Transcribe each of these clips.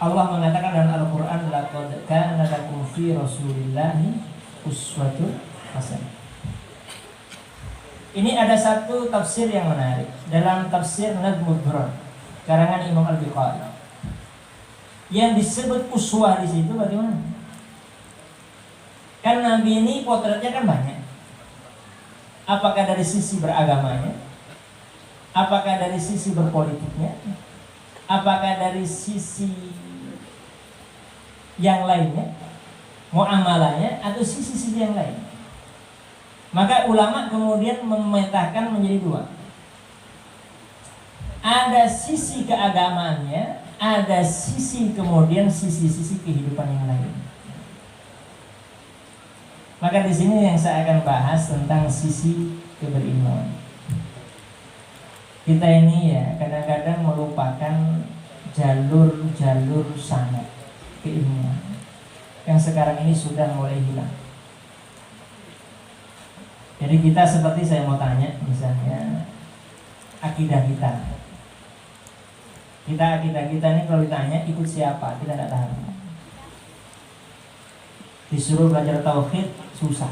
Allah mengatakan dalam Al-Quran, laqad kana lakum fi Rasulillahi uswatun hasanah. Ini ada satu tafsir yang menarik dalam tafsir Nadmud Durrar karangan Imam Al-Bukhari. Yang disebut uswah di situ bagaimana? Kan Nabi ini potretnya kan banyak. Apakah dari sisi beragamanya? Apakah dari sisi berpolitiknya? Apakah dari sisi yang lainnya, muamalahnya, atau sisi-sisi yang lain? Maka ulama kemudian memetakan menjadi dua. Ada sisi keagamaannya, ada sisi kemudian sisi-sisi kehidupan yang lain. Maka di sini yang saya akan bahas tentang sisi keberilmuan. Kita ini ya kadang-kadang melupakan jalur-jalur sanad keilmuan yang sekarang ini sudah mulai hilang. Jadi kita seperti saya mau tanya misalnya akidah kita. Akidah kita ini kalau ditanya ikut siapa, kita tidak tahu. Disuruh belajar tauhid susah.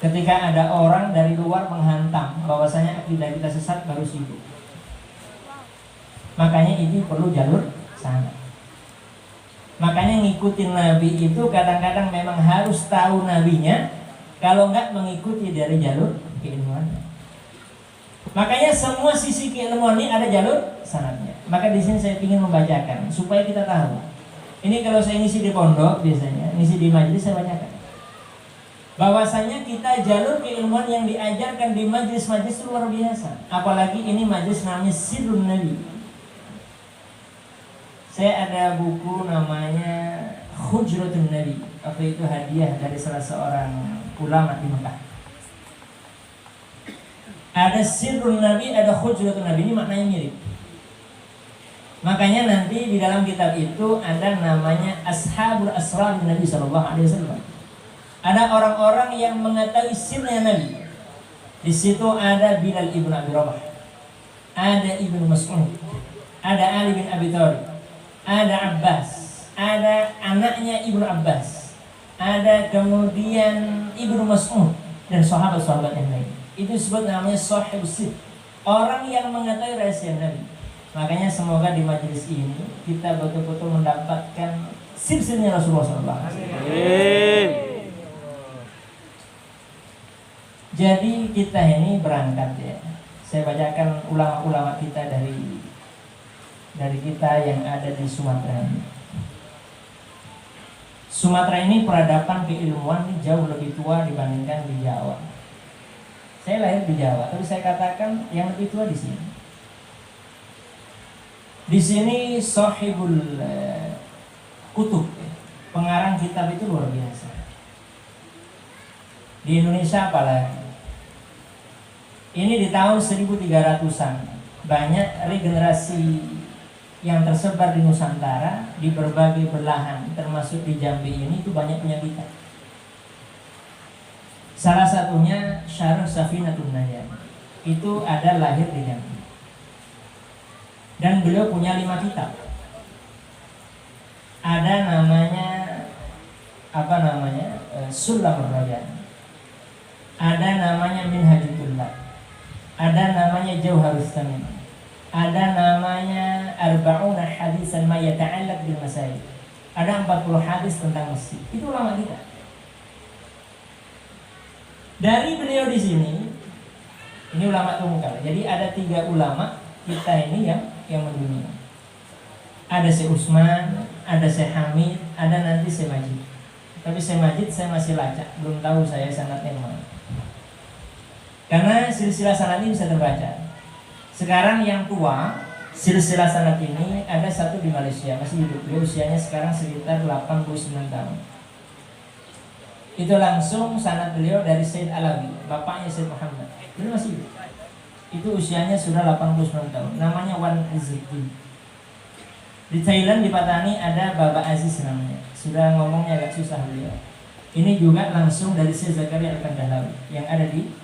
Ketika ada orang dari luar menghantam bahwasanya akidah kita sesat baru sibuk. Makanya ini perlu jalur sanad. Makanya ngikutin Nabi itu kadang-kadang memang harus tahu Nabinya, kalau enggak mengikuti dari jalur keilmuan. Makanya semua sisi keilmuan ini ada jalur sanadnya. Maka di sini saya ingin membacakan supaya kita tahu. Ini kalau saya ngisi di pondok biasanya, ngisi di majelis saya bacakan. Bahwasanya kita jalur keilmuan yang diajarkan di majelis-majelis luar biasa. Apalagi ini majelis namanya Sirrun Nabi. Saya ada buku namanya Hujratun Nabi. Waktu itu hadiah dari salah seorang ulama di Mekah. Ada Sirrun Nabi, ada Hujratun Nabi. Ini maknanya mirip. Makanya nanti di dalam kitab itu ada namanya Ashabul Asrar Nabi SAW. Ada orang-orang yang mengetahui sirnya Nabi. Di situ ada Bilal ibn Abi Rabah, ada Ibnu Mas'ud, ada Ali bin Abi Thalib, ada Abbas, ada anaknya Ibnu Abbas, ada kemudian Ibnu Mas'ud dan sahabat-sahabat yang lain. Itu disebut namanya Sahibus Sir, orang yang mengetahui rahasia Nabi. Makanya semoga di majelis ini kita betul-betul mendapatkan sir-sirnya Rasulullah SAW. Jadi kita ini berangkat ya. Saya bacakan ulama-ulama kita dari kita yang ada di Sumatera ini. Sumatera ini peradaban keilmuan jauh lebih tua dibandingkan di Jawa. Saya lahir di Jawa, tapi saya katakan yang lebih tua di sini. Di sini Sahibul Kutub, pengarang kitab itu luar biasa. Di Indonesia apalagi. Ini di tahun 1300-an banyak regenerasi yang tersebar di Nusantara, di berbagai belahan, termasuk di Jambi ini itu banyak punya kitab. Salah satunya Syarh Safinatun Najah. Itu ada lahir di Jambi. Dan beliau punya 5 kitab. Ada namanya Sulamur Raja. Ada namanya Minhajul Tulab. Ada namanya Jauharus Thammin. Ada namanya Arba'una Hadisan ma yata'allaq bil masail. Ada 40 hadis tentang masjid. Itu ulama kita. Dari beliau di sini, ini ulama tunggal. Jadi ada 3 ulama kita ini yang mendunia. Ada Syekh Utsman, ada Syekh Hamid, ada nanti Syekh Majid. Tapi Syekh Majid saya masih lacak, belum tahu saya sanadnya mana. Karena silsilah sanad ini bisa terbaca. Sekarang yang tua, silsilah sanad ini ada satu di Malaysia, masih hidup. Beliau usianya sekarang sekitar 89 tahun. Itu langsung sanad beliau dari Said Alawi, bapaknya Said Muhammad. Beliau masih hidup. Itu usianya sudah 89 tahun. Namanya Wan Azzuddin. Di Thailand, di Patani ada Baba Aziz namanya. Sudah ngomongnya agak susah beliau. Ini juga langsung dari Syekh Zakaria Al-Kandhlawi yang ada di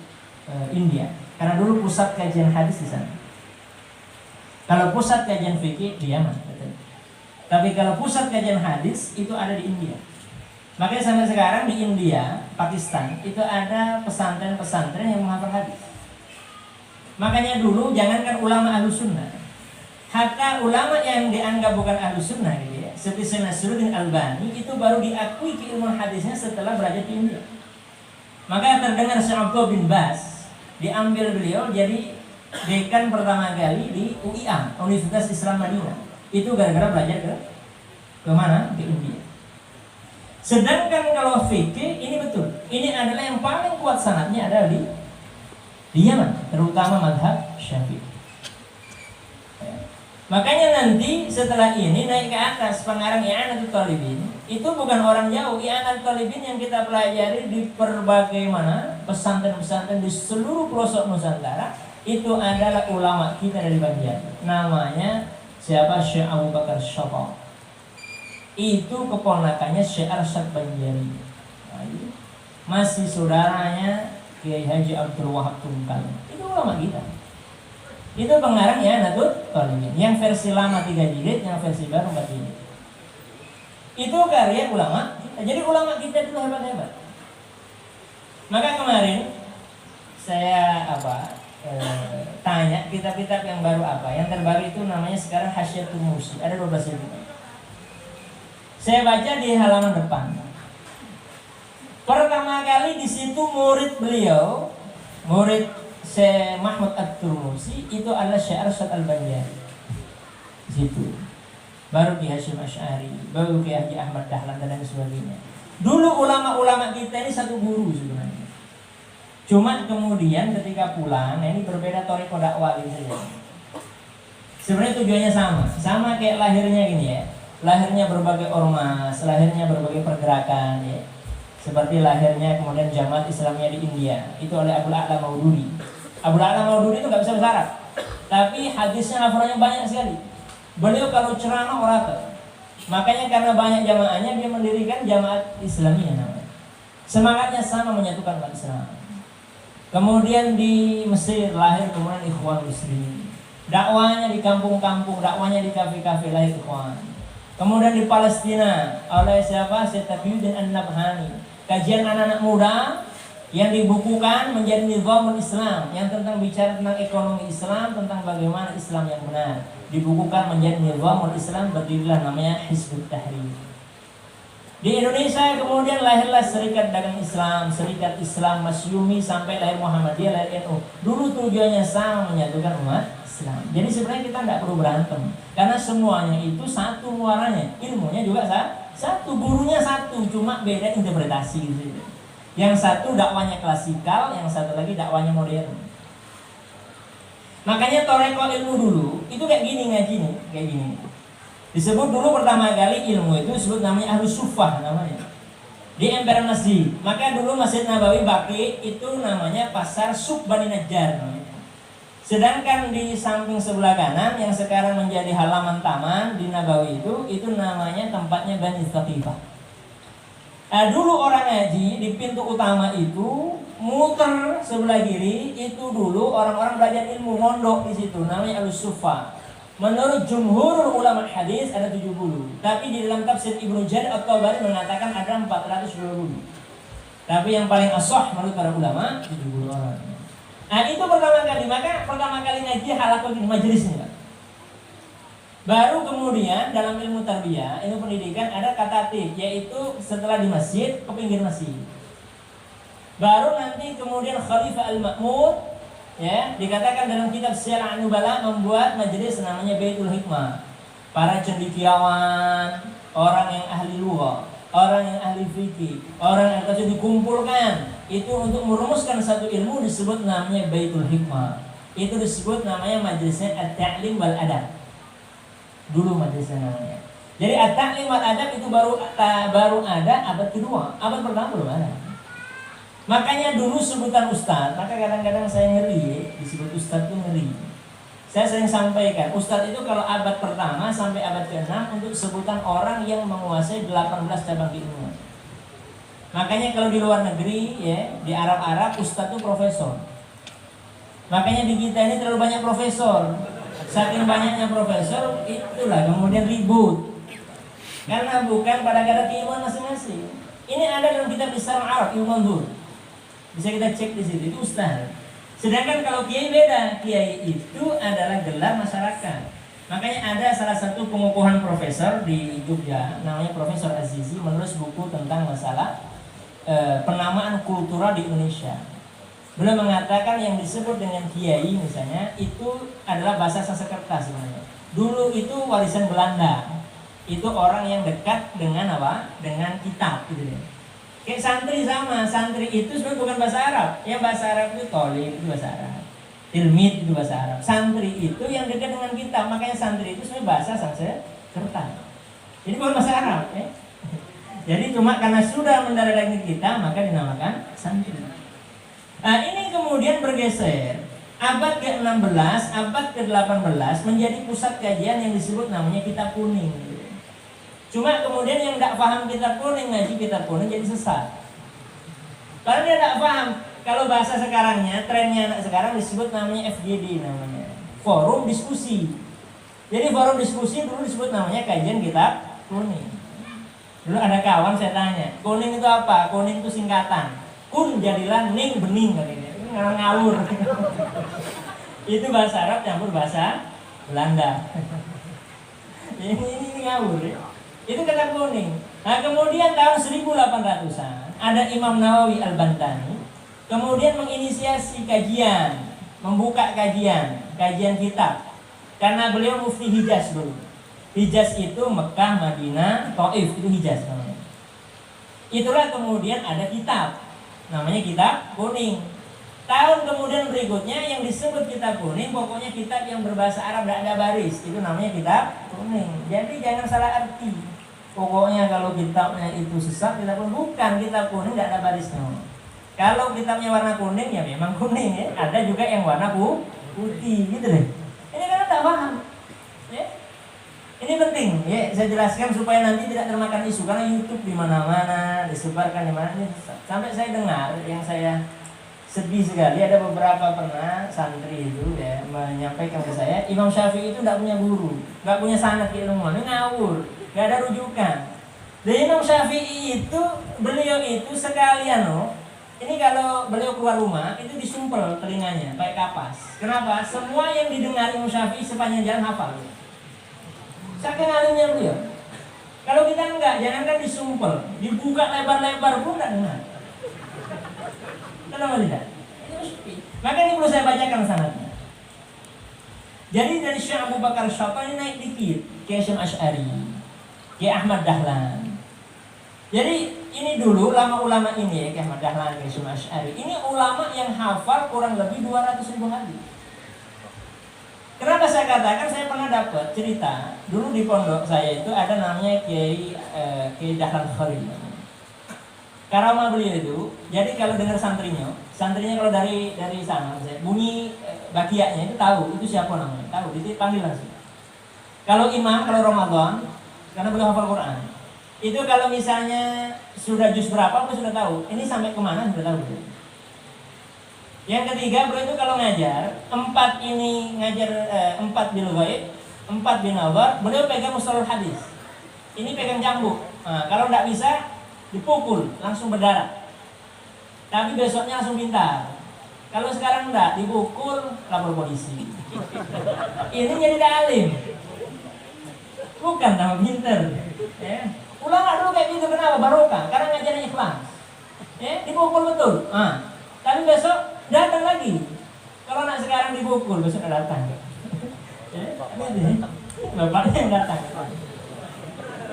India. Karena dulu pusat kajian hadis di sana. Kalau pusat kajian fikih di Yaman, betul. Tapi kalau pusat kajian hadis itu ada di India. Makanya sampai sekarang di India, Pakistan itu ada pesantren-pesantren yang menghafal hadis. Makanya dulu jangankan ulama Ahlus Sunnah, hatta ulama yang dianggap bukan Ahlus Sunnah gitu ya, seperti Syekh Nasruddin Albani itu baru diakui keilmuan hadisnya setelah belajar di India. Maka terdengar Syekh Abdul bin Bas diambil beliau jadi dekan pertama kali di UIA, Universitas Islam Madinah. Itu gara-gara belajar ke mana? Ke India. Sedangkan kalau fikih ini betul, ini adalah yang paling kuat sanadnya adalah di Yaman, terutama mazhab Syafi'i. Makanya nanti setelah ini naik ke atas pengarang I'anatul Talibin itu bukan orang jauh. I'anatul Talibin yang kita pelajari di berbagai mana pesantren-pesantren di seluruh pelosok Nusantara itu adalah ulama kita dari Banjar. Namanya siapa? Syekh Abu Bakar Syafaq. Itu keponakannya Syekh Arsyad Banjari. Nah, itu masih saudaranya Kiai Haji Abdul Wahab Tungkal. Itu ulama kita. Itu pengarang I'anatul Talibin. Yang versi lama 3 jilid, yang versi baru 4 jilid. Itu karya ulama kita. Jadi ulama kita itu hebat-hebat. Maka kemarin saya tanya kitab-kitab yang baru apa. Yang terbaru itu namanya sekarang Hasyiatul Mursi. Ada 12 jilid. Saya baca di halaman depan. Pertama kali di situ murid beliau, murid Syekh Mahmud At-Turmusi itu adalah Syekh Arsyad Al-Banjari. Di situ. Baru Ki Hasyim Asy'ari, baru Ki Haji Ahmad Dahlan dan lain sebagainya. Dulu ulama-ulama kita ini satu guru sebenarnya. Cuma kemudian ketika pulang, ini berbeda thariqah dakwah gitu saja. Sebenarnya tujuannya sama kayak lahirnya gini ya. Lahirnya berbagai ormas, lahirnya berbagai pergerakan ya. Seperti lahirnya kemudian Jamaat Islamiyah di India, itu oleh Abul A'la Maududi. Abul A'la Maududi itu nggak bisa bahasa Arab, tapi hadisnya hafalannya banyak sekali. Beliau kalau ceramah orator. Makanya karena banyak jamaahnya dia mendirikan Jamaat Islamiyah namanya. Semangatnya sama, menyatukan umat Islam. Kemudian di Mesir lahir kemudian Ikhwan Muslimin. Dakwahnya di kampung-kampung, dakwahnya di kafe-kafe lahir Ikhwan. Kemudian di Palestina oleh siapa? Syekh Taqiyuddin An-Nabhani. Kajian anak-anak muda yang dibukukan menjadi Nizamul Islam, yang tentang bicara tentang ekonomi Islam, tentang bagaimana Islam yang benar. Dibukukan menjadi Nizamul Islam, berdirilah namanya Hizbut Tahrir. Di Indonesia kemudian lahirlah Serikat Dagang Islam, Serikat Islam Masyumi, sampai lahir Muhammadiyah, lahir NU. Dulu tujuannya sama, menyatukan umat Islam. Jadi sebenarnya kita tidak perlu berantem, karena semuanya itu satu muaranya, ilmunya juga satu, gurunya satu, cuma beda interpretasi gitu. Yang satu dakwanya klasikal, yang satu lagi dakwanya modern. Makanya thariqah ilmu dulu itu kayak gini ngajinya, kayak gini. Disebut dulu pertama kali ilmu itu disebut namanya Ahlus Suffah namanya. Di emperan masjid. Maka dulu Masjid Nabawi Baqi itu namanya Pasar Suk Bani Najjar namanya. Sedangkan di samping sebelah kanan yang sekarang menjadi halaman taman di Nabawi itu namanya tempatnya Bani Thaqifah. Dulu orang ngaji di pintu utama itu muter sebelah kiri, itu dulu orang-orang belajar ilmu mondok di situ namanya Ahlus Suffah. Menurut jumhur ulama hadis ada 70, tapi di dalam tafsir Ibnu Jarir At-Tabari mengatakan ada 420. Tapi yang paling ashah menurut para ulama 70 orang. Itu pertama kali, maka pertama kali ngaji halaqah di majelis ini, Pak. Baru kemudian dalam ilmu tarbiyah, ilmu pendidikan ada katatib, yaitu setelah di masjid ke pinggir masjid. Baru nanti kemudian Khalifah Al-Ma'mun, ya, dikatakan dalam kitab Syiar An-Nubala membuat majelis namanya Baitul Hikmah. Para cendekiawan, orang yang ahli lugha, orang yang ahli fikih, orang yang harus dikumpulkan itu untuk merumuskan satu ilmu, disebut namanya Baitul Hikmah. Itu disebut namanya majelisnya At-Ta'lim wal Adab. Dulu majelisnya namanya. Jadi At-Ta'lim wal Adab itu baru ada abad kedua. Abad pertama belum ada. Makanya dulu sebutan ustadz, maka kadang-kadang saya ngeri, disebut ustadz itu ngeri. Saya sering sampaikan, ustadz itu kalau abad pertama sampai abad ke-6 untuk sebutan orang yang menguasai 18 cabang ilmu. Makanya kalau di luar negeri, ya, di Arab-Arab, ustadz itu profesor. Makanya di kita ini terlalu banyak profesor. Saking banyaknya profesor, itulah kemudian ribut. karena bukan pada kadar keimanan masing-masing. Ini ada dalam kitab Lisan Arab Ibnu Mandur, bisa kita cek di situ, itu ustaz. Sedangkan kalau kiai beda, kiai itu adalah gelar masyarakat. Makanya ada salah satu pengukuhan profesor di Jogja, namanya Profesor Azizi, menulis buku tentang masalah penamaan kultural di Indonesia. Beliau mengatakan yang disebut dengan kiai misalnya itu adalah bahasa Sanskerta sebenarnya. Dulu itu warisan Belanda. Itu orang yang dekat dengan apa? Dengan kitab gitu ya. Kayak santri sama, santri itu sebenarnya bukan bahasa Arab. Yang bahasa Arab itu tolib, itu bahasa Arab. Tilmid itu bahasa Arab. Santri itu yang dekat dengan kitab, makanya santri itu sebenarnya bahasa Sanskerta. Jadi bukan bahasa Arab ya. Jadi cuma karena sudah mendarah kita maka dinamakan santri. Nah ini kemudian bergeser abad ke-16, abad ke-18 menjadi pusat kajian yang disebut namanya kitab kuning. Cuma kemudian yang tidak paham kitab kuning, ngaji kitab kuning jadi sesat. Karena dia tidak paham. Kalau bahasa sekarangnya, trennya anak sekarang disebut namanya FGD namanya, forum diskusi. Jadi forum diskusi dulu disebut namanya kajian kitab kuning. Dulu ada kawan saya tanya, kuning itu apa? Kuning itu singkatan. Kun jadilah ning bening katanya. Ini ngawur. Itu bahasa Arab campur bahasa Belanda. Ini ngawur ya. Itu kitab kuning. Nah kemudian tahun 1800-an ada Imam Nawawi Al-Bantani kemudian menginisiasi kajian, membuka kajian kitab. Karena beliau mufti Hijaz dulu. Hijaz itu Mekah, Madinah, Taif, itu Hijaz namanya. Itulah kemudian ada kitab, namanya kitab kuning. Tahun kemudian berikutnya yang disebut kitab kuning, pokoknya kitab yang berbahasa Arab tidak ada baris, itu namanya kitab kuning. Jadi jangan salah arti. Pokoknya kalau kitabnya itu sesat, kitab pun bukan, kitab kuning tidak ada barisnya. Kalau kitabnya warna kuning ya memang kuning ya. Ada juga yang warna putih gitu deh. Ini kan tidak paham. Ya. Ini penting ya, saya jelaskan supaya nanti tidak termakan isu karena YouTube di mana-mana disebarkan di mana. Sampai saya dengar yang saya sedih sekali, ada beberapa pernah santri itu ya menyampaikan ke saya, Imam Syafi'i itu tidak punya guru, tidak punya sanad keilmuan, ini ngawur, tidak ada rujukan. Dan Imam Syafi'i itu beliau itu sekalian ini kalau beliau keluar rumah itu disumpel telinganya pakai kapas. Kenapa? Semua yang didengar Imam Syafi'i sepanjang jalan hafal. Saking alimnya beliau. Kalau kita enggak, jangankan disumpel, dibuka lebar-lebar pun tidak dengar. Kenapa tidak? Maka ini perlu saya bacakan sanadnya. Jadi dari Syekh Abu Bakar Syatani naik dikit ke Syekh Asy'ari, ke Ahmad Dahlan. Jadi ini dulu ulama-ulama ini ya, Ahmad Dahlan, ke Syekh Asy'ari. Ini ulama yang hafal kurang lebih 200.000 hadis. Kenapa saya katakan, saya pernah dapat cerita dulu di pondok saya itu ada namanya Kiai Dahlan Khalil. Karama beliau itu, jadi kalau dengar santrinya kalau dari sana, bunyi bakiaknya itu tahu itu siapa namanya, tahu, itu panggil langsung. Kalau imam, kalau Ramadan, karena beliau hafal Quran, itu kalau misalnya sudah juz berapa, beliau sudah tahu. Ini sampai kemana sudah tahu. Yang ketiga, beliau itu kalau ngajar, 4 bil ghaib, 4 bin nazar, beliau pegang mustalahul hadis. Ini pegang cambuk. Nah, kalau tidak bisa dipukul, langsung berdarah. Tapi besoknya langsung pintar. Kalau sekarang enggak, dipukul, lapor polisi. Ini jadi alim. Bukan nama pintar. Ya. Ulama dulu kayak gitu, kenapa? Barokah, karena ngajarnya ikhlas. Ya, dipukul betul. Nah, tapi besok datang lagi. Kalau anak sekarang dipukul, besok datang. Ya, bapaknya yang datang.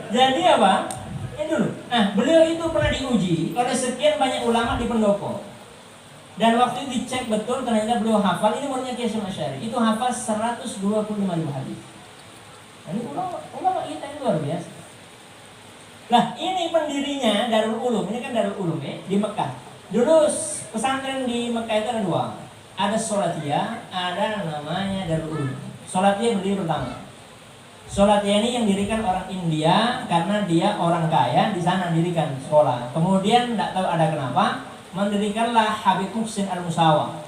Jadi apa? Ini dulu. Nah, beliau itu pernah diuji oleh sekian banyak ulama di pendopo. Dan waktu itu dicek betul, ternyata beliau hafal, ini muridnya Kiai Asy'ari, itu hafal 125.000 hadis. Ini ulama kita ini luar biasa. Nah, ini pendirinya Darul Ulum, ini kan Darul Ulum ya, di Mekah. Dulu pesantren di Mekah itu ada 2. Ada Sholatiyah, ada namanya Darul Ulum. Sholatiyah berdiri pertama. Sholatiyah ini yang dirikan orang India karena dia orang kaya, di sana dirikan sekolah. Kemudian tidak tahu ada kenapa mendirikanlah Habib Muhsin Al-Musawa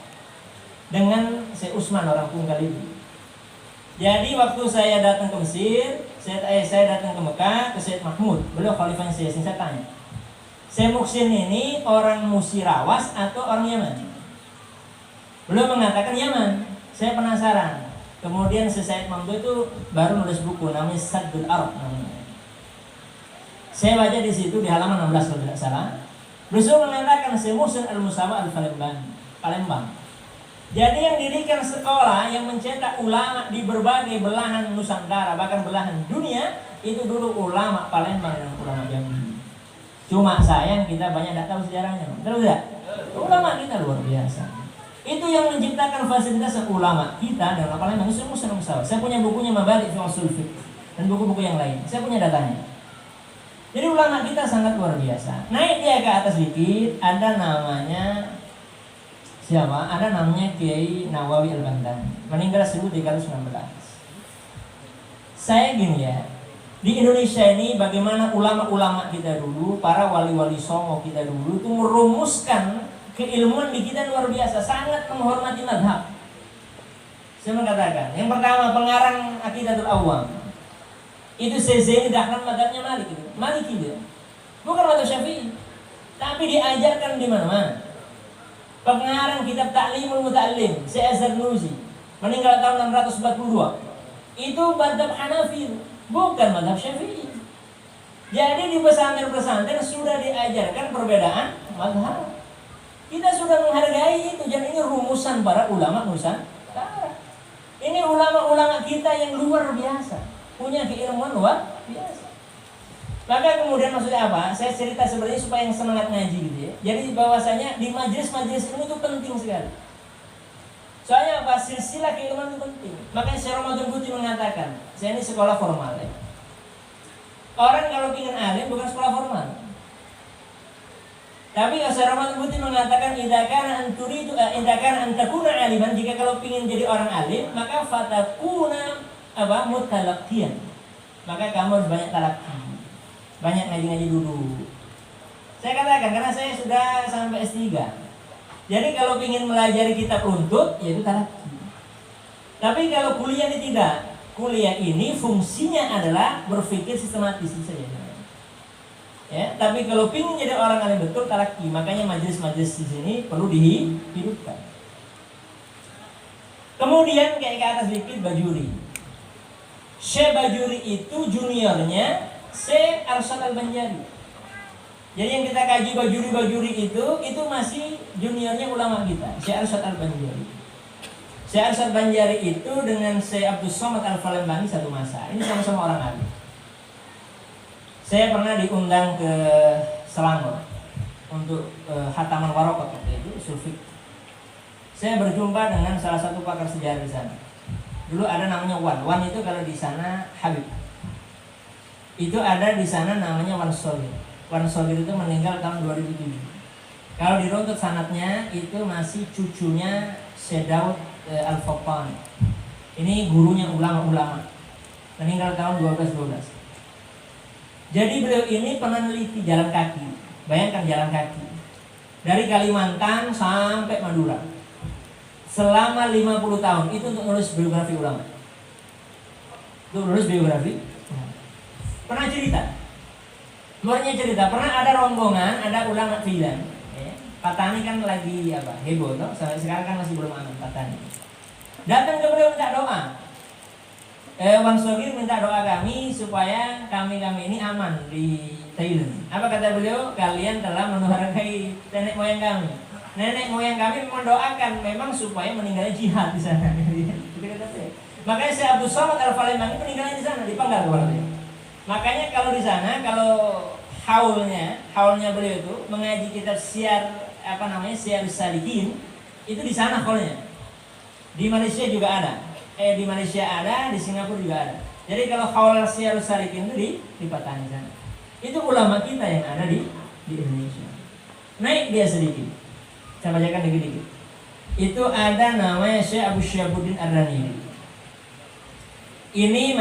dengan Syekh Utsman orang Tunggal itu. Jadi waktu saya datang ke Mesir, saya datang ke Mekah, ke Sayyid Mahmud, beliau khalifahnya saya tanya, Syekh Muksin ini orang Musirawas atau orang Yaman? Beliau mengatakan Yaman. Saya penasaran. Kemudian Sayyid Mahmud itu baru nulis buku namanya Saddul Arab namanya. Saya baca di situ di halaman 16 kalau tidak salah. Beliau mengatakan Syekh Muhsin Al-Musawa Palembang. Jadi yang dirikan sekolah yang mencetak ulama di berbagai belahan Nusantara, bahkan belahan dunia, itu dulu ulama Palembang dan ulama Jambi. Cuma sayang kita banyak tidak tahu sejarahnya. Terus tidak? Ulama kita luar biasa. Itu yang menciptakan fasilitas ulama kita dan ulama Palembang. Itu Muhsin Al-Musawa. Saya punya bukunya Mabadi' fi Ushul Fiqh dan buku-buku yang lain. Saya punya datanya. Jadi ulama kita sangat luar biasa. Naik dia ke atas dikit, ada namanya siapa? Ada namanya Kiai Nawawi Al-Bantani, meninggal 1316. Saya gini ya, di Indonesia ini bagaimana ulama-ulama kita dulu, para wali-wali songo kita dulu itu merumuskan keilmuan di kita luar biasa, sangat menghormati madhab. Saya mengatakan, yang pertama pengarang Aqidatul Awam itu Zaini Dahlan madhabnya Maliki dia. Bukan madhab Syafi'i, tapi diajarkan di mana-mana. Pengarang kitab Ta'limul Muta'allim, Syekh Az-Zarnuji, meninggal tahun 642. Itu madhab Hanafi, bukan madhab Syafi'i. Jadi di pesantren-pesantren sudah diajarkan perbedaan madhab. Kita sudah menghargai itu, dan ini rumusan para ulama Nusantara. Ini ulama-ulama kita yang luar biasa, punya keilmuan luar biasa. Maka kemudian maksudnya apa? Saya cerita sebenarnya supaya yang semangat ngaji gitu ya. Jadi bahwasanya di majelis-majelis ilmu itu penting sekali. Soalnya apa? Silsilah keilmuan itu penting. Makanya Syekh Ramadan Buti mengatakan, saya ini sekolah formal ya. Orang kalau ingin alim bukan sekolah formal. Tapi Syekh Ramadan Buti mengatakan idza kana antakuna aliman, jika kalau ingin jadi orang alim, maka fatakuna mutalaqqiyan. Maka kamu harus banyak talaqi. Banyak ngaji-ngaji dulu. Saya katakan karena saya sudah sampai S3. Jadi kalau ingin melajari kitab runtut, yaitu talaqi. Tapi kalau kuliah ini tidak. Kuliah ini fungsinya adalah berpikir sistematis saja. Ya, tapi kalau ingin jadi orang alim betul talaqi, makanya majelis-majelis di sini perlu dihidupkan. Kemudian kayak ke atas dikit Bajuri. Syekh Bajuri itu juniornya Syekh Arsyad Al-Banjari. Jadi yang kita kaji Bajuri itu masih juniornya ulama kita, Syekh Arsyad Al-Banjari. Syekh Arsyad Banjari itu dengan Syekh Abdul Somad Al-Falembangi satu masa. Ini sama-sama orang alim. Saya pernah diundang ke Selangor untuk khataman waraqat waktu itu, sulfik. Saya berjumpa dengan salah satu pakar sejarah di sana. Dulu ada namanya Wan itu kalau di sana Habib. Itu ada di sana namanya Wan Sogir. Wan Sogir itu meninggal tahun 2007. Kalau diruntut sanadnya itu masih cucunya Syekh Daud Al-Faqani. Ini gurunya ulama-ulama. Meninggal tahun 1212. Jadi beliau ini peneliti jalan kaki. Bayangkan jalan kaki. Dari Kalimantan sampai Madura. Selama 50 tahun itu untuk menulis biografi ulama. Untuk menulis biografi. Pernah cerita, pernah ada rombongan, ada ulama filan. Ya. Patani kan lagi heboh, no? Sampai sekarang kan masih belum aman Patani. Datang ke beliau minta doa. Wan Sogir minta doa kami supaya kami ini aman di Thailand. Apa kata beliau? Kalian telah menuhargai nenek moyang kami. Nenek moyang kami mendoakan memang supaya meninggalnya jihad di sana. Makanya Syekh Abdul Somad Al-Falembangi meninggalnya di sana, dipanggal kepada beliau. Makanya kalau di sana, kalau haulnya beliau itu mengaji kitab Syiar Syiar Salikin, itu di sana haulnya. Di Malaysia juga ada. Di Malaysia ada, di Singapura juga ada. Jadi kalau haul Syiar Salikin itu di Patani sana. Itu ulama kita yang ada di Indonesia. Naik dia sedikit. Saya bacakan dikit-dikit. Itu ada namanya Syekh Abu Syabuddin Ar-Raniri. Ini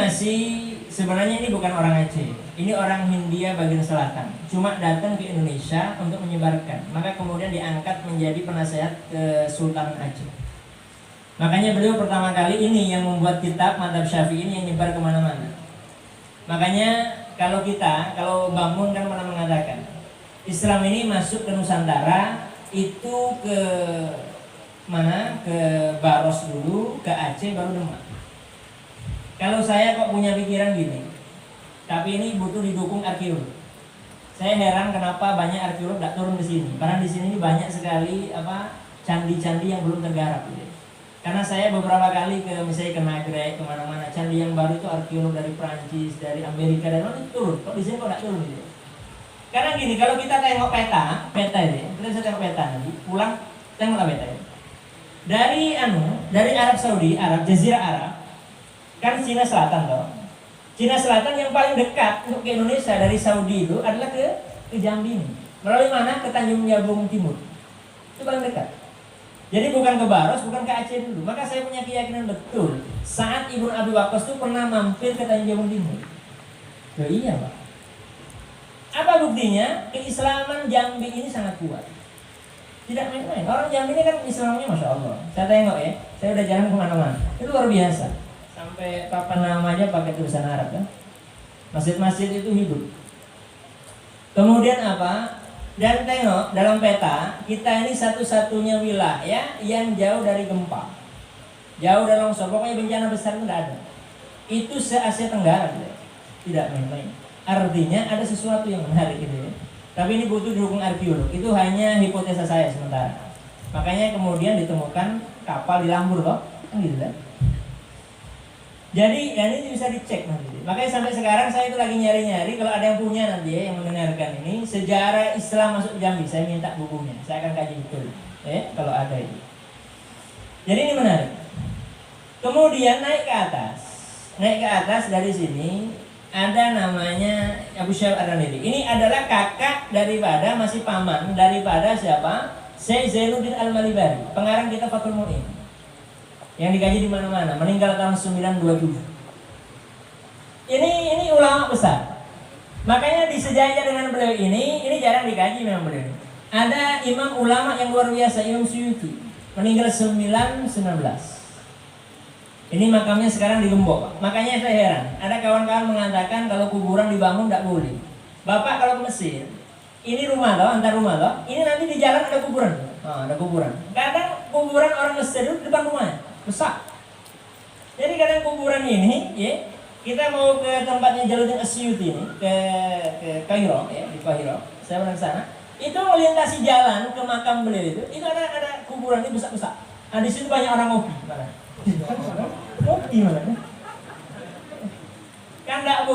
sebenarnya ini bukan orang Aceh. Ini orang Hindia bagian selatan. Cuma datang ke Indonesia untuk menyebarkan. Maka kemudian diangkat menjadi penasehat Kesultanan Aceh. Makanya beliau pertama kali ini yang membuat kitab Madzhab Syafi'i ini yang nyebar kemana-mana. Makanya kalau Mbah Mun kan pernah mengatakan Islam ini masuk ke Nusantara itu ke mana? Ke Baros dulu, ke Aceh, baru Demak. Kalau saya kok punya pikiran gini, tapi ini butuh didukung arkeolog. Saya heran kenapa banyak arkeolog tidak turun ke sini. Karena di sini banyak sekali candi-candi yang belum tergarap. Gitu. Karena saya beberapa kali misalnya ke Nagreg, kemana-mana, candi yang baru itu arkeolog dari Prancis, dari Amerika dan mana itu turun. Kok di sini kok tidak turun gitu? Karena gini, kalau kita tengok peta ini, kita bisa tengok peta nanti, pulang tengoklah peta ini. Dari Arab Saudi, Jazirah Arab, kan Cina Selatan toh. Cina Selatan yang paling dekat untuk ke Indonesia dari Saudi itu adalah ke Jambi ini. Melalui mana? Ke Tanjung Jabung Timur. Itu paling dekat. Jadi bukan ke Baros, bukan ke Aceh dulu. Maka saya punya keyakinan betul saat Ibnu Abi Waqqas itu pernah mampir ke Tanjung Jabung Timur. Oh iya Pak. Apa buktinya? Keislaman Jambi ini sangat kuat. Tidak main-main. Orang Jambi ini kan Islamnya Masya Allah. Saya tengok ya, saya udah jalan kemana-mana. Itu luar biasa. Sampai papan nama aja pakai tulisan Arab kan. Masjid-masjid itu hidup. Kemudian apa? Dan tengok dalam peta, kita ini satu-satunya wilayah yang jauh dari gempa, jauh dari longsor. Pokoknya bencana besar itu tidak ada. Itu se-Asia Tenggara, tidak main-main. Artinya ada sesuatu yang menarik gitu ya. Tapi ini butuh didukung arkeolog. Itu hanya hipotesa saya sementara. Makanya kemudian ditemukan kapal di Lambur loh, kan gitu kan. Jadi ini bisa dicek nanti. Makanya sampai sekarang saya itu lagi nyari-nyari kalau ada yang punya nanti ya, yang mendengarkan ini sejarah Islam masuk Jambi, saya minta bukunya. Saya akan kaji betul. Kalau ada itu. Jadi ini menarik. Kemudian naik ke atas dari sini ada namanya Abu Syarif Ar-Ramili. Ini adalah kakak daripada masih paman daripada siapa? Syekh Zainuddin Al-Malibari, pengarang kitab Fathul Mu'in. Yang dikaji di mana-mana, meninggal tahun 927. Ini ulama besar. Makanya disejajar dengan beliau ini jarang dikaji memang beliau. Ada imam ulama yang luar biasa, Imam Suyuti, meninggal 919. Ini makamnya sekarang di Gembok, Pak. Makanya saya heran, ada kawan-kawan mengatakan kalau kuburan dibangun tidak boleh. Bapak kalau ke Mesir, ini rumah loh, antar rumah loh, ini nanti di jalan ada kuburan. Ada kuburan. Kadang kuburan orang Mesir itu depan rumahnya. Besar. Jadi kadang kuburan ini, ya, kita mau ke tempatnya Jalaluddin Asyuti ini, ke Kairo, ya, di Kairo. Saya pernah ke sana. Itu melintasi jalan ke makam beliau itu ada kuburan ini besar-besar. Nah di situ banyak orang ngopi, mana? Ngopi mana? Kan nggak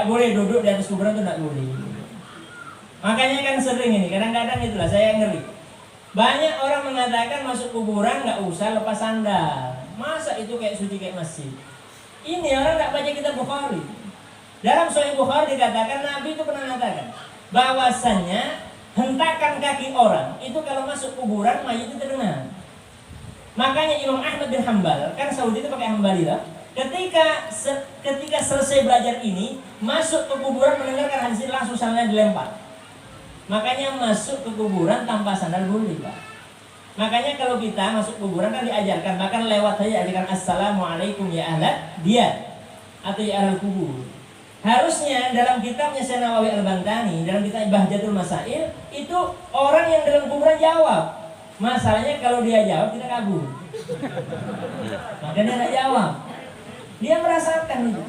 boleh duduk di atas kuburan itu nggak boleh. Makanya kan sering ini, kadang-kadang itulah saya ngeri. Banyak orang mengatakan masuk kuburan nggak usah lepas sandal. Masa itu kayak suci kayak masjid? Ini orang nggak baca kitab Bukhari. Dalam Sahih Bukhari dikatakan Nabi itu pernah mengatakan bahwasannya hentakan kaki orang itu kalau masuk kuburan mayit itu terdengar. Makanya Imam Ahmad bin Hanbal kan Saudi itu pakai Hanbali lah. Ketika selesai belajar ini masuk ke kuburan mendengarkan hadis ini langsung sandalnya dilempar. Makanya masuk ke kuburan tanpa sandal boleh Pak. Makanya kalau kita masuk kuburan kan diajarkan, bahkan lewat saja ajarkan assalamualaikum ya ahlat dia atau ya ahlal kubur. Harusnya dalam kitabnya Syekh Nawawi Al-Bantani, dalam kitab Bahjatul Masail, itu orang yang dalam kuburan jawab. Masalahnya kalau dia jawab kita kabur. Maka dia tidak jawab. Dia merasakan itu.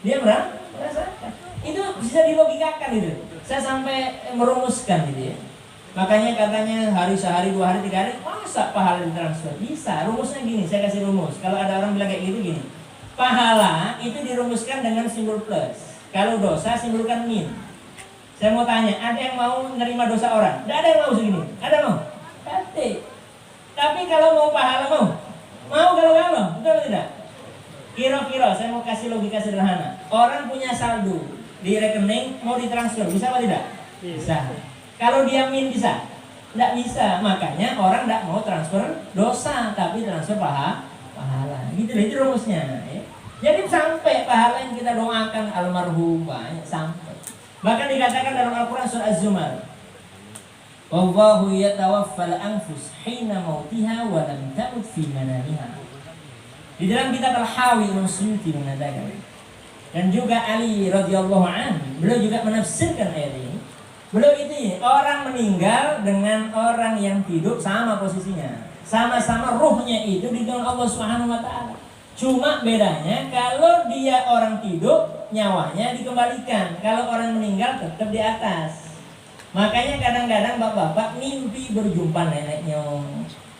Dia merasakan. Itu bisa dilogikakan itu. Saya sampai merumuskan gitu ya. Makanya katanya hari sehari, 2 hari, 3 hari, masa pahala ditransfer? Bisa, rumusnya gini, saya kasih rumus. Kalau ada orang bilang kayak gitu gini, pahala itu dirumuskan dengan simbol plus. Kalau dosa simbolkan min. Saya mau tanya, ada yang mau menerima dosa orang? Tidak ada yang mau segini? Ada mau? Tapi kalau mau pahala mau? Mau kalau betul atau tidak? Kira-kira, saya mau kasih logika sederhana. Orang punya saldo di rekening, mau ditransfer, bisa apa tidak? Bisa. Kalau dia min bisa? Tidak bisa. Makanya orang tidak mau transfer dosa, tapi transfer pahala. Gitu loh, itu rumusnya. Ya. Jadi sampai pahala yang kita doakan almarhum banyak sampai. Bahkan dikatakan dalam Al-Quran surah Az-Zumar, Wallahu yatawaffal anfus hina mautiha wa lam tamut fi manamiha. Di dalam kitab Al-Hawi Imam Suyuti mengatakan, dan juga Ali radhiyallahu anhu, beliau juga menafsirkan ayat ini. Beliau itu orang meninggal dengan orang yang hidup sama posisinya, sama-sama ruhnya itu di dalam Allah Subhanahu wa taala. Cuma bedanya kalau dia orang hidup, nyawanya dikembalikan. Kalau orang meninggal tetap di atas. Makanya kadang-kadang bapak-bapak mimpi berjumpa neneknya,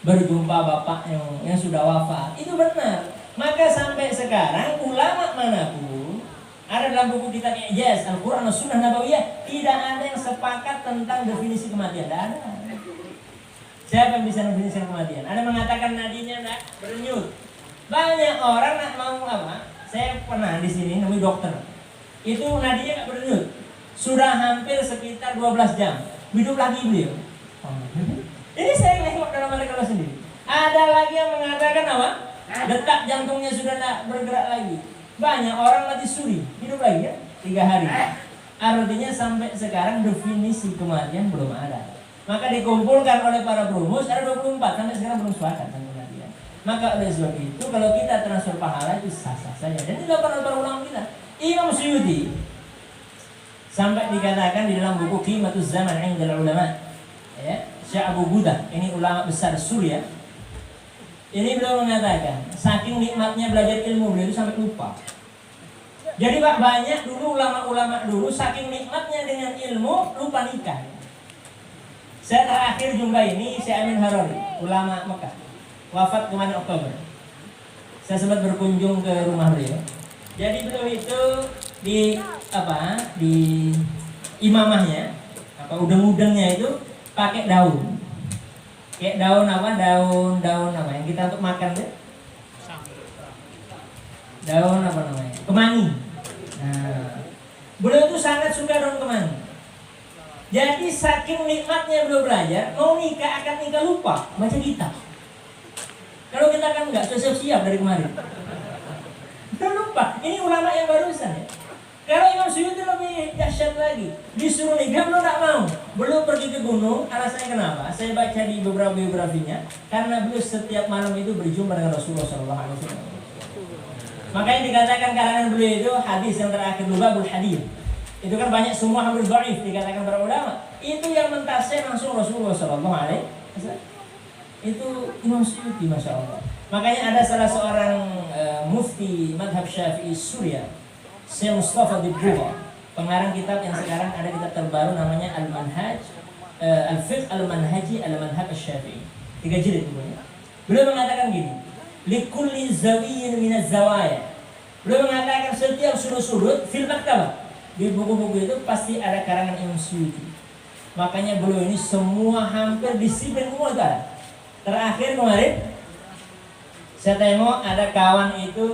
berjumpa bapaknya yang sudah wafat. Itu benar. Maka sampai sekarang ulama manapun, ada dalam buku kitab Ijaz Al-Quran dan Sunnah Nabawiyah, tidak ada yang sepakat tentang definisi kematian. Tidak ada. Siapa yang bisa mendefinisikan kematian? Ada mengatakan nadinya tidak berdenyut. Banyak orang nak mau apa? Saya pernah di sini nemui dokter. Itu nadinya tidak berdenyut. Sudah hampir sekitar 12 jam. Hidup lagi beliau. Ini saya nengok dalam mereka sendiri. Ada lagi yang mengatakan apa? Detak jantungnya sudah tidak bergerak lagi. Banyak orang mati suri, hidup lagi ya 3 hari. Artinya sampai sekarang definisi kematian belum ada. Maka dikumpulkan oleh para perumus ada 24, sampai sekarang belum sepakat tentang kematian. Maka oleh sebab itu kalau kita transfer pahala itu sah-sah saja. Dan ini dilakukan oleh para ulama kita. Imam Suyuti sampai dikatakan di dalam buku Qimatuz Zaman 'indal Ulama, ya, Syekh Abu Budah, ini ulama besar Suriah. Ini beliau mengatakan, saking nikmatnya belajar ilmu beliau itu sampai lupa. Jadi Pak, banyak dulu ulama-ulama dulu saking nikmatnya dengan ilmu lupa nikah. Saya terakhir jumpa ini Syekh Amin Harori, ulama Mekah, wafat kemarin Oktober. Saya sempat berkunjung ke rumah beliau. Jadi beliau itu di imamahnya, udeng-udengnya itu pakai daun. Kayak daun apa yang kita untuk makan deh? Daun apa namanya? Kemangi. Nah, beliau itu sangat suka daun kemangi. Jadi saking nikmatnya beliau belajar, mau nikah akan nikah lupa baca kitab. Kalau kita kan nggak siap dari kemarin. Udah lupa. Ini ulama yang barusan ya. Kalau Imam Suyuti lebih dahsyat lagi, disuruh nikah belum tak mau. Belum pergi ke gunung, alasannya kenapa? Saya baca di beberapa biografinya, karena beliau setiap malam itu berjumpa dengan Rasulullah SAW. Makanya dikatakan karangan beliau itu hadis yang terakhir Lubabul Hadis. Itu kan banyak semua hampir dhaif dikatakan para ulama. Itu yang mentafsir langsung Rasulullah SAW. Itu Imam Suyuti, masya Allah. Makanya ada salah seorang mufti madhab Syafi'i Suriah, Syekh Mustafa Dibbuha, pengarang kitab yang sekarang ada kitab terbaru namanya Al-Manhaj, Al-Fiqh Al-Manhaji Al-Manhaj Al-Syafi'i, 3 jilid bukunya. Beliau mengatakan gini, likulli zawiyyin minaz zawaya. Beliau mengatakan setiap sudut-sudut fil maktabah, di buku-buku itu pasti ada karangan Imam Suyuti. Makanya beliau ini semua hampir disiplin semua itu ada. Terakhir kemarin saya tengok ada kawan itu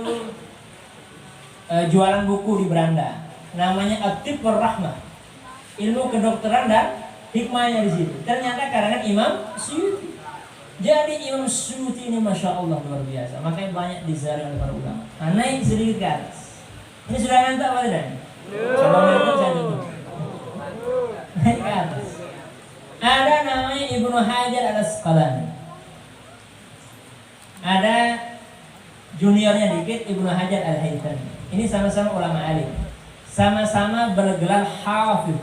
jualan buku di beranda, namanya At-Tibb war Rahmah, ilmu kedokteran dan hikmahnya di situ. Ternyata karangan Imam Suyuti. Jadi Imam Suyuti ini masya Allah luar biasa. Makanya banyak dizari oleh para ulama. Nah, naik sedikit ke atas. Ini sudah ngantuk apa tidak? Coba ngantuk saya tutup. Naik ke atas. Ada namanya Ibnu Hajar Al-Asqalani. Ada juniornya dikit Ibnu Hajar Al-Haythami. Ini sama-sama ulama alim. Sama-sama bergelar hafidh.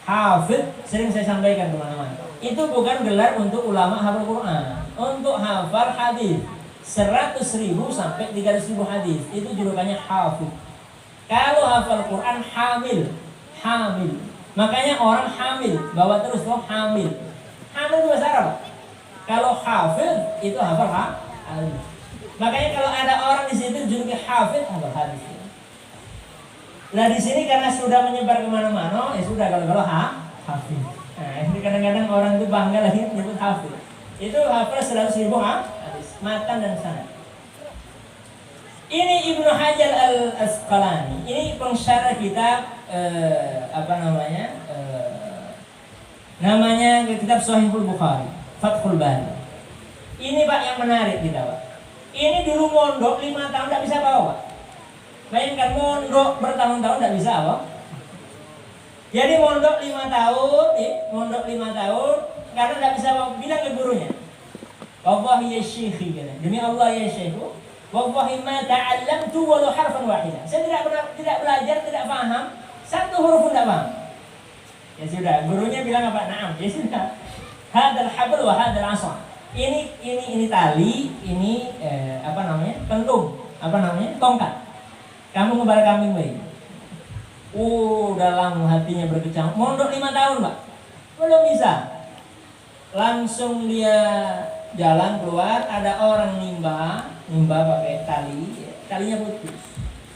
Hafidh sering saya sampaikan kemana-mana. Itu bukan gelar untuk ulama hafal Quran. Untuk hafal hadis 100.000 sampai 300.000 hadis. Itu julukannya hafidh. Kalau hafal Quran hamil. Makanya orang hamil bawa terus hamil. Hamil itu bahasa Arab. Kalau hafidh itu hafal hadis. Makanya kalau ada orang di situ juluki hafidh hafal hadis. Nah di sini karena sudah menyebar kemana-mana, ya sudah kalau hafidh. Nah ini kadang-kadang orang itu bangga lagi menyebut hafidh. Itu hafal 100.000 hadis, matan dan sanad. Ini Ibnu Hajar Al-Asqalani. Ini pensyarah kitab namanya kitab Sahihul Bukhari, Fathul Bari. Ini Pak yang menarik kita Pak. Ini dulu mondok 5 tahun tidak bisa bawa Pak. Bayangkan mondok bertahun-tahun tidak bisa apa? Jadi mondok 5 tahun, karena tidak bisa bawa, bilang ke gurunya. Wallahi ya syekhi, demi Allah ya syekhu, wallahi ma ta'allamtu walau harfan wahida. Saya tidak belajar, tidak paham satu huruf pun tidak paham. Ya sudah, gurunya bilang apa? Naam, ya sudah. Hadal habl wa hadal 'asa. Ini tali, ini pentung, tongkat. Kamu ngebal kambing baik. Dalam hatinya berkecamuk. Mondok 5 tahun, Pak. Belum bisa. Langsung dia jalan keluar, ada orang nimba pakai talinya putus.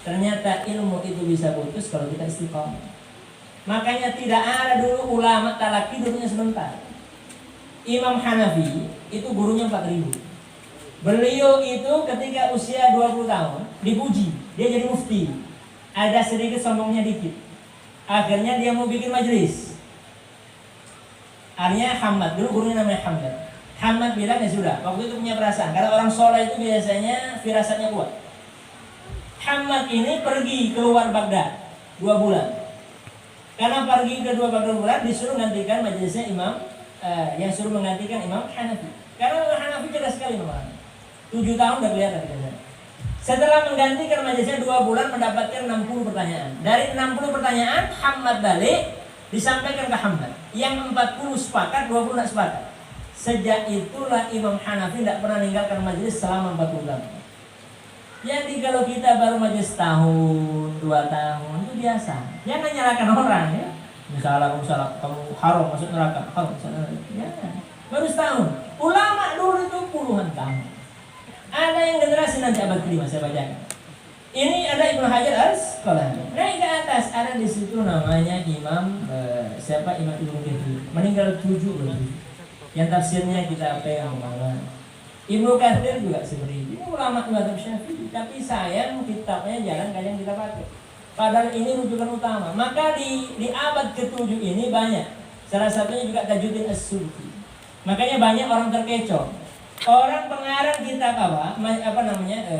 Ternyata ilmu itu bisa putus kalau kita istiqomah. Makanya tidak ada dulu ulama talaki dulunya sebentar. Imam Hanafi itu gurunya 4.000. Beliau itu ketika usia 20 tahun dipuji, dia jadi mufti. Ada sedikit sombongnya dikit. Akhirnya dia mau bikin majelis. Akhirnya Hamad, dulu gurunya namanya Hamad. Hamad bilang ya sudah, waktu itu punya perasaan. Karena orang soleh itu biasanya firasatnya kuat. Hamad ini pergi keluar Baghdad 2 bulan. Karena pergi ke 2 bulan disuruh gantikan majelisnya yang suruh menggantikan Imam Hanafi. Karena Imam Hanafi cerdas sekali memang. 7 tahun udah kelihatan kita. Setelah menggantikan majelisnya 2 bulan mendapatkan 60 pertanyaan. Dari 60 pertanyaan Hamad balik disampaikan ke Hamad. Yang 40 sepakat, 20 tidak sepakat. Sejak itulah Imam Hanafi tidak pernah meninggalkan majelis selama 40 tahun. Jadi kalau kita baru majelis tahun, 2 tahun itu biasa. Jangan nyalakan orang ya. Misalnya kamu haram masuk neraka, haram masuk neraka. Ya, baru setahun. Ulama dulu itu puluhan tahun. Ada yang generasi nanti abad kelima saya bacakan. Ini ada Ibnu Hajar Al-Asqalani. Naik ke atas ada di situ namanya Imam Imam Ibnu Katsir. Meninggal 7 lebih. Yang tafsirnya kita pegang banget. Ibnu Katsir juga seperti ini ulama mazhab Syafi'i, tapi sayang kitabnya jarang kalian kita pakai. Padahal ini rujukan utama. Maka di abad ke-7 ini banyak. Salah satunya juga Tajuddin As-Subki. Makanya banyak orang terkecoh. Orang pengarang kitab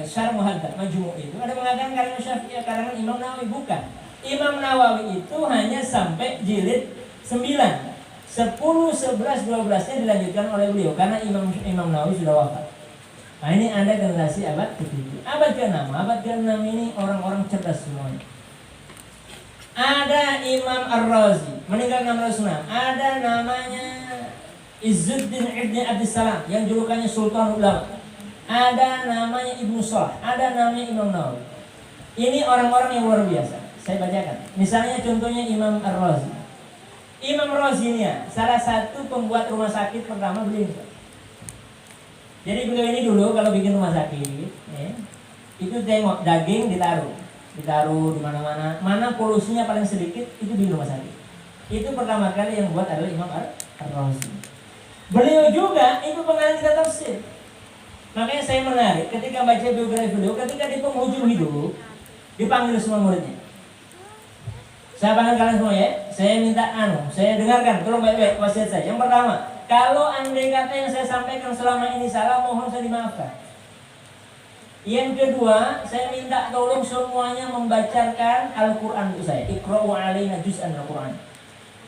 Syarh Muhadzab Majmu' itu ada mengatakan karangan Syafi'i, karangan Imam Nawawi. Bukan. Imam Nawawi itu hanya sampai jilid 9. 10, 11, 12-nya dilanjutkan oleh beliau karena Imam Nawawi sudah wafat. Nah ini ada generasi abad ke-7. Abad ke-6. Abad ke-6 ini orang-orang cerdas semuanya. Ada Imam Ar-Razi meninggal 606. Ada namanya Izzuddin Ibn Abdissalam yang julukannya Sultan Ulama. Ada namanya Ibnu Salah. Ada namanya Imam Nawawi. Ini orang-orang yang luar biasa. Saya bacakan. Misalnya contohnya Imam Ar-Razi. Imam Razi ini salah satu pembuat rumah sakit pertama beliau. Jadi beliau ini dulu kalau bikin rumah sakit, itu tengok daging ditaruh di mana-mana, mana polusinya paling sedikit itu di rumah sakit. Itu pertama kali yang buat adalah Imam Ar-Razi. Beliau juga itu pengarang kitab tafsir. Makanya saya menarik ketika baca biografi beliau, ketika di penghujung hidup dipanggil semua muridnya. Saya panggil kalian semua ya. Saya minta saya dengarkan, tolong baik-baik wasiat saya. Yang pertama, kalau andai kata yang saya sampaikan selama ini salah, mohon saya dimaafkan. Yang kedua, saya minta tolong semuanya membacakan Al-Quran untuk saya. Iqra'u alaina juz'an Al-Quran.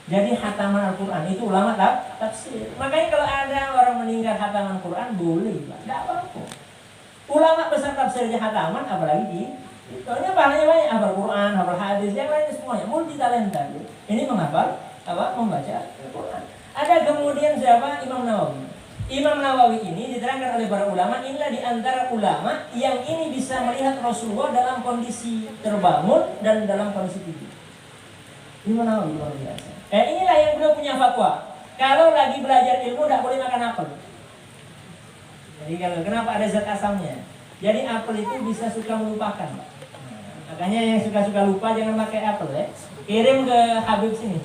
Jadi hataman Al-Quran itu ulama tafsir. Makanya kalau ada orang meninggal hataman Al-Quran boleh, tidak apa-apa. Ulama besar tafsirnya hataman, apalagi di soalnya bahannya banyak, hafal Quran, hafal hadis, yang lain semuanya multi talenta. Ini menghafal membaca Al-Quran. Ada kemudian siapa? Imam Nawawi. Imam Nawawi ini diterangkan oleh para ulama, inilah di antara ulama yang ini bisa melihat Rasulullah dalam kondisi terbangun dan dalam kondisi tidur. Imam Nawawi luar biasa. Inilah yang beliau punya fatwa. Kalau lagi belajar ilmu tidak boleh makan apel. Jadi kenapa ada zat asamnya? Jadi apel itu bisa suka melupakan. Makanya yang suka-suka lupa jangan pakai apel ya. Kirim ke Habib sini.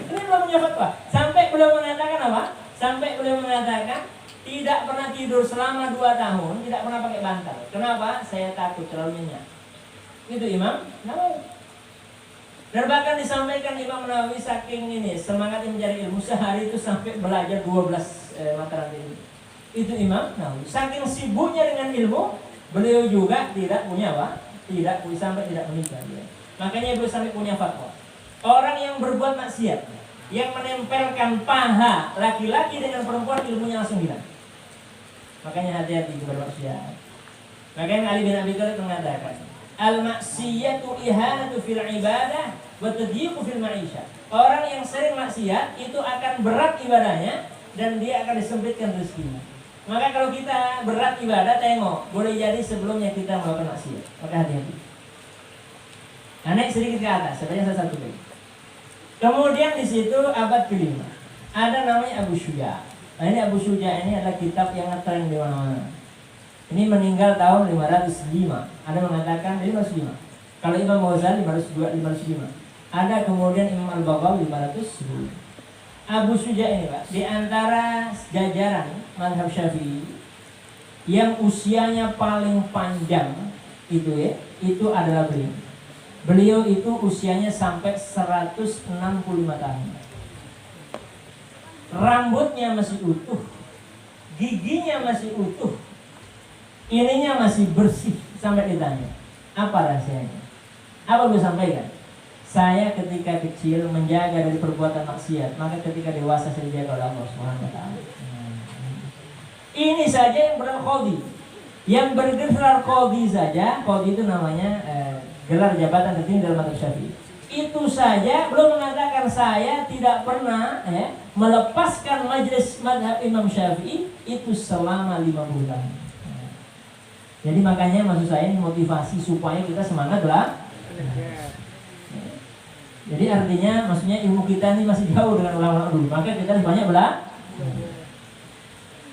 Ini belum punya fatwa. Sampai beliau mengatakan apa? Sampai beliau mengatakan tidak pernah tidur selama 2 tahun, tidak pernah pakai bantal. Kenapa? Saya takut terlalu nyenyak. Itu Imam Nawawi. Dan bahkan disampaikan Imam Nawawi saking ini semangatnya mencari ilmu, sehari itu sampai belajar 12 mata rantai ilmu. Itu Imam Nawawi. Saking sibuknya dengan ilmu, beliau juga tidak punya sampai tidak menikah. Makanya beliau sampai punya fatwa. Orang yang berbuat maksiat, yang menempelkan paha laki-laki dengan perempuan ilmunya langsung hilang. Makanya hati-hati bermaksiat. Makanya Ali bin Abi Thalib mengatakan, al-maksiyatu ihanatu fil ibadah wa tadyiqu fil ma'isyah. Orang yang sering maksiat itu akan berat ibadahnya dan dia akan disempitkan rezekinya. Maka kalau kita berat ibadah, tengok, boleh jadi sebelumnya kita melakukan maksiat. Maka hati-hati. Nah, naik sedikit ke atas, sebenarnya satu lagi. Kemudian di situ abad ke-5 ada namanya Abu Syuja. Nah, ini Abu Syuja ini adalah kitab yang ngetren di mana-mana. Ini meninggal tahun 505. Ada mengatakan 505. Kalau Imam Ghazali 502, 505. Ada kemudian Imam Al-Baghawi 510. Abu Syuja ini Pak, di antara jajaran mazhab Syafi'i yang usianya paling panjang itu ya, itu adalah beliau. Beliau itu usianya sampai 165 tahun. Rambutnya masih utuh, giginya masih utuh, ininya masih bersih. Sampai ditanya, apa rahasianya? Apa beliau sampaikan? Saya ketika kecil menjaga dari perbuatan maksiat, maka ketika dewasa saya dijaga oleh Allah Subhanahu wa taala. Ini saja yang berqadhi. Yang bergelar qadhi saja, qadhi itu namanya gelar jabatan tertinggi dalam mazhab Syafi'i. Itu saja belum mengatakan saya tidak pernah melepaskan majelis mazhab Imam Syafi'i itu selama 50 tahun. Jadi makanya maksud saya ini motivasi supaya kita semangat lah. Jadi artinya maksudnya ilmu kita ini masih jauh dengan ulama dulu, maka kita banyak belajar.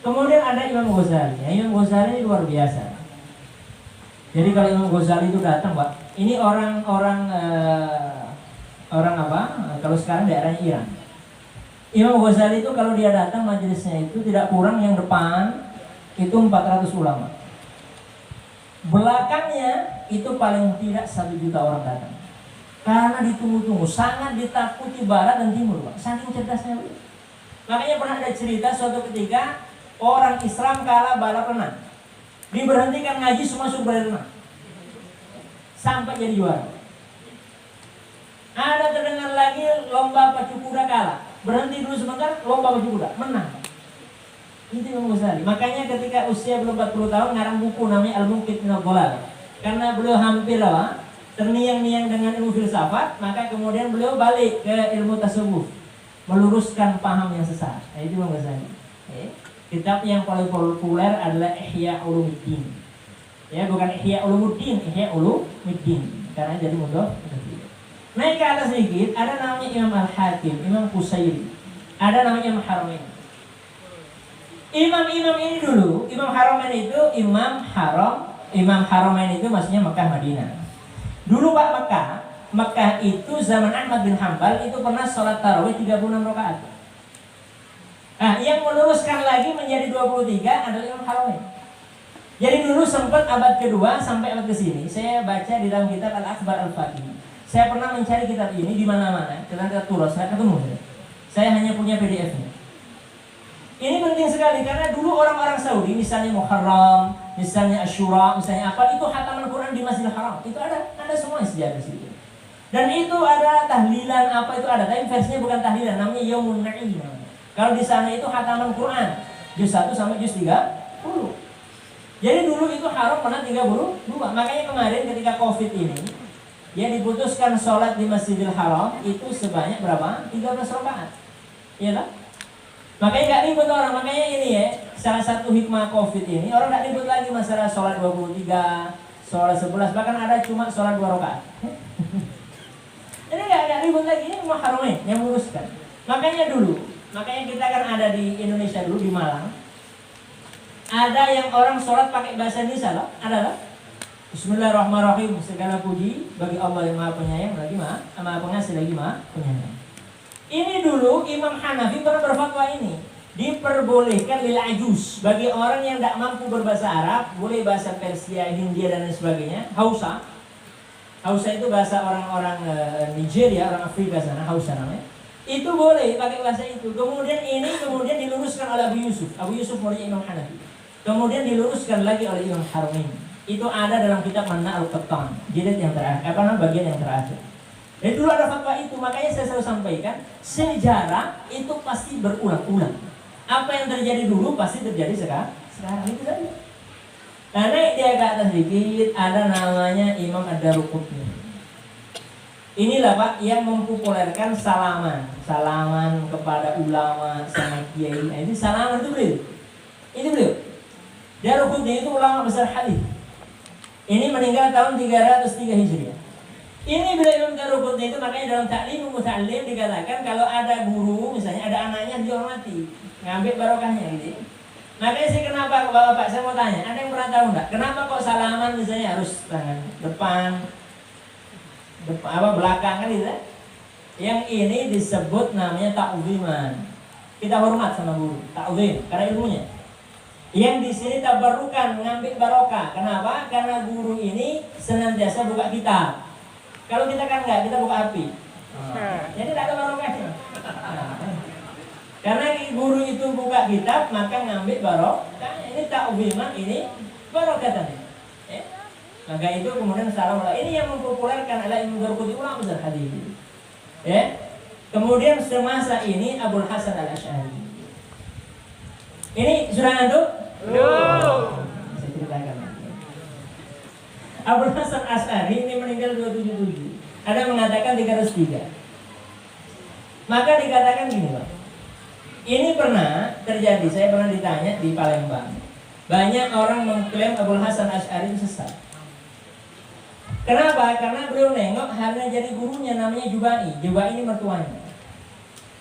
Kemudian ada Imam Ghazali. Imam Ghazali ini luar biasa. Jadi kalau Imam Ghazali itu datang, Pak, ini orang apa? Kalau sekarang daerahnya Iran. Imam Ghazali itu kalau dia datang majelisnya itu tidak kurang yang depan itu 400 ulama. Belakangnya itu paling tidak 1 juta orang datang. Karena ditunggu-tunggu, sangat ditakuti barat dan timur, Pak. Saking cerdasnya. Makanya pernah ada cerita suatu ketika orang Islam kalah balap renang. Diberhentikan ngaji semua suruh berenang. Sampai jadi juara. Ada terdengar lagi lomba pacu kuda kalah. Berhenti dulu sebentar, lomba pacu kuda, menang. Itu Imam Ghazali. Makanya ketika usia belum 40 tahun ngarang buku namanya Al-Munqidh minadh Dhalal. Karena beliau hampir terniang-niang dengan ilmu filsafat, maka kemudian beliau balik ke ilmu tasawuf, meluruskan paham yang sesat. Nah, itu Imam Ghazali. Kitab yang paling populer adalah Ihya Ulumuddin. Ya, bukan Ihya Ulumuddin, Ihya Ulumuddin. Karena jadi mudah. Naik ke atas sedikit, ada namanya Imam Al-Hakim, Imam Qusairi. Ada namanya Imam Haramain. Imam-imam ini dulu, Imam Haramain itu Imam Haramain itu maksudnya Mekah Madinah. Dulu Pak, Mekah itu zaman Ahmad bin Hanbal itu pernah sholat tarawih 36 rakaat. Nah, yang meluruskan lagi menjadi 23 adalah Imam Haramain. Jadi dulu sempat abad kedua sampai abad kesini, saya baca di dalam kitab Al-Akhbar Al-Faqih. Saya pernah mencari kitab ini di mana-mana, kita tulis, saya ketemu. Saya hanya punya PDF-nya. Ini penting sekali karena dulu orang-orang Saudi, misalnya Muharram, misalnya Asyura, misalnya apa, itu khataman Quran di Masjidil Haram. Itu ada semua sejarah di situ. Dan itu ada tahlilan apa itu ada, tapi versinya bukan tahlilan, namanya Yaumun Na'im. Kalau di sana itu khataman Quran, juz 1 sampai juz 30. Jadi dulu itu haram pernah 32. Makanya kemarin ketika Covid ini, ya diputuskan sholat di Masjidil Haram itu sebanyak berapa? 13 rakaat. Iya tak? Makanya gak ribut orang, makanya ini ya, salah satu hikmah Covid ini, orang gak ribut lagi masalah sholat 23, sholat 11, bahkan ada cuma sholat 2 rakaat. Ini gak ribut lagi, ini Haramain yang meluruskan. Makanya kita kan ada di Indonesia dulu, di Malang. Ada yang orang sholat pakai bahasa Indonesia loh, ada loh. Bismillahirrahmanirrahim, segala puji bagi Allah yang Maha Penyayang, lagi Maha Pengasih, lagi Maha Penyayang. Ini dulu Imam Hanafi pernah berfatwa ini, diperbolehkan lil ajuz, bagi orang yang tidak mampu berbahasa Arab, boleh bahasa Persia, Hindia dan lain sebagainya. Hausa itu bahasa orang-orang Nigeria, orang Afrika sana, Hausa namanya. Itu boleh pakai bahasa itu. Kemudian diluruskan oleh Abu Yusuf murid Imam Hanafi. Kemudian diluruskan lagi oleh Imam Haramain. Itu ada dalam kitab Mana Al-Qattan, jilid yang terakhir, bagian yang terakhir. Dan dulu ada fatwa itu, makanya saya selalu sampaikan, sejarah itu pasti berulang-ulang. Apa yang terjadi dulu pasti terjadi sekarang itu saja. Nah, naik dia ke atas sedikit, ada namanya Imam Ad-Daruqutni. Inilah Pak yang mempopulerkan salaman kepada ulama sama kiai. Nah, itu salaman itu beliau. Itu beliau. Daruqutni itu ulama besar hadis. Ini meninggal tahun 303 Hijriah. Ini beliau Imam Daruqutni itu, makanya dalam Ta'lim Muta'allim dikatakan kalau ada guru misalnya ada anaknya dihormati, ngambil barokahnya gitu. Makanya sih kenapa Bapak saya mau tanya, ada yang pernah tahu enggak? Kenapa kok salaman misalnya harus tangan depan belakang kan gitu? Yang ini disebut namanya ta'ziman. Kita hormat sama guru, ta'zim karena ilmunya. Yang di sini tabarrukan, mengambil barokah. Kenapa? Karena guru ini senantiasa buka kitab. Kalau kita kan enggak, kita buka api. Jadi tidak ada barokahnya. Karena guru itu buka kitab, maka ngambil barokah. Ini ta'ziman, ini barokatan. Maka itu kemudian salam. Ini yang mempopulerkan adalah Imam Daruqutni ulama besar hadis. Kemudian semasa ini Abul Hasan Al-Asy'ari. Ini sudah ngantuk? Saya ceritakan. Abul Hasan Asy'ari ini meninggal 277. Ada mengatakan 303. Maka dikatakan gini, Pak. Ini pernah terjadi, saya pernah ditanya di Palembang. Banyak orang mengklaim Abul Hasan Asy'ari itu sesat. Kenapa? Karena beliau nengok hanya jadi gurunya namanya Jubai. Jubai ini mertuanya.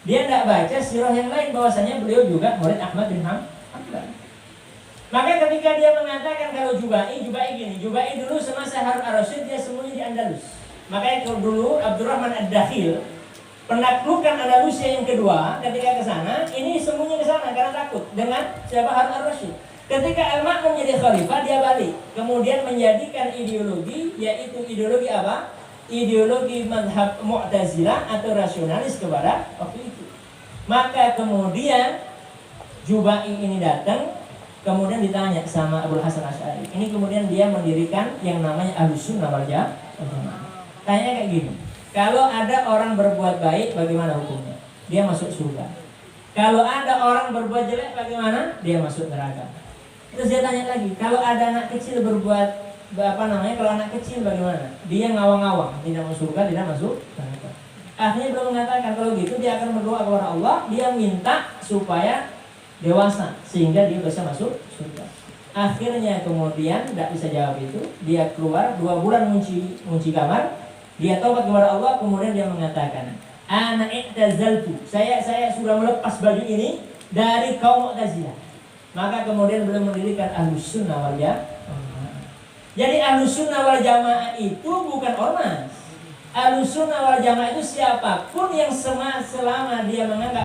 Dia tidak baca sirah yang lain bahwasanya beliau juga murid Ahmad bin Hanbal. Maka ketika dia mengatakan kalau Jubai gini, Jubai dulu semasa Harun ar-Rasyid dia sembunyi di Andalus. Makanya dulu Abdurrahman Ad-Dakhil penaklukan Andalusia yang kedua, ketika ke sana, ini sembunyi ke sana karena takut dengan siapa Harun ar-Rasyid. Ketika Al-Ma'mun menjadi khalifah, dia balik, kemudian menjadikan ideologi, yaitu ideologi apa? Ideologi mazhab Mu'tazilah atau rasionalis kepada waktu itu. Maka kemudian Jubai ini datang, kemudian ditanya sama Abul Hasan Asy'ari. Ini kemudian dia mendirikan yang namanya Ahlussunnah wal Jamaah. Tanya kayak gini. Kalau ada orang berbuat baik, bagaimana hukumnya? Dia masuk surga. Kalau ada orang berbuat jelek, bagaimana? Dia masuk neraka. Terus dia tanya lagi, kalau ada anak kecil berbuat kalau anak kecil bagaimana? Dia ngawang-ngawang, tidak masuk surga, tidak masuk neraka. Akhirnya beliau mengatakan kalau gitu dia akan berdoa kepada Allah, dia minta supaya dewasa sehingga dia bisa masuk surga. Akhirnya kemudian tidak bisa jawab itu, dia keluar 2 bulan ngunci kamar. Dia taubat kepada Allah, kemudian dia mengatakan, ana i'tazaltu, saya sudah melepas baju ini dari kaum Mu'tazilah. Maka kemudian beliau mendirikan Ahlussunnah wal Jamaah. Jadi Ahlussunnah wal Jamaah itu bukan ormas. Ahlussunnah wal Jamaah itu siapapun yang selama dia menganggap